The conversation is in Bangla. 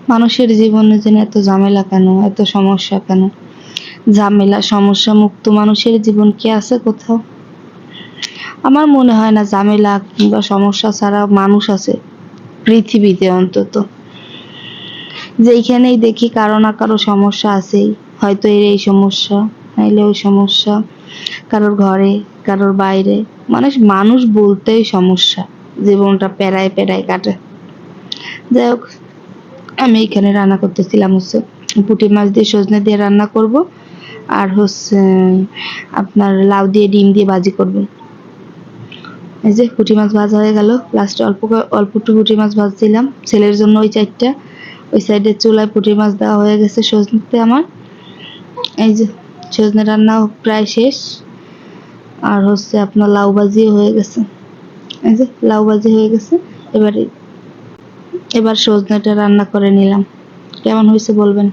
মানুষের জীবনে যেন এত ঝামেলা কেন, এত সমস্যা কেন? ঝামেলা সমস্যা মুক্ত মানুষের জীবন কি আছে কোথাও? আমার মনে হয় না ঝামেলা কিংবা সমস্যা ছাড়া মানুষ আছে পৃথিবীতে অন্তত। যেইখানেই দেখি কারো না কারো সমস্যা আছেই, হয়তো এর এই সমস্যা, নাইলে ওই সমস্যা, কারোর ঘরে, কারোর বাইরে। মানুষ বলতেই সমস্যা, জীবনটা পেরায় পেরায় কাটে। যাই হোক, আমি এখানে রান্না করতেছিলাম হচ্ছে পুঁটি মাছ দিয়ে সজনে দিয়ে রান্না করব, আর হচ্ছে আপনার লাউ দিয়ে ডিম দিয়ে ভাজি করব। এই যে পুঁটি মাছ ভাজা হয়ে গেল, লাস্টে অল্প অল্প একটু পুঁটি মাছ ভাজছিলাম ছেলের জন্য, ওই 4টা। ওই সাইডে চুলায় পুঁটি মাছ দেওয়া হয়ে গেছে সজনেতে আমার। এই যে সজনে রান্না প্রায় শেষ, আর হচ্ছে আপনার লাউ ভাজিও হয়ে গেছে। এই যে লাউ ভাজি হয়ে গেছে। এবার সজনেটা রান্না করে নিলাম। কেমন হয়েছে বলবেন।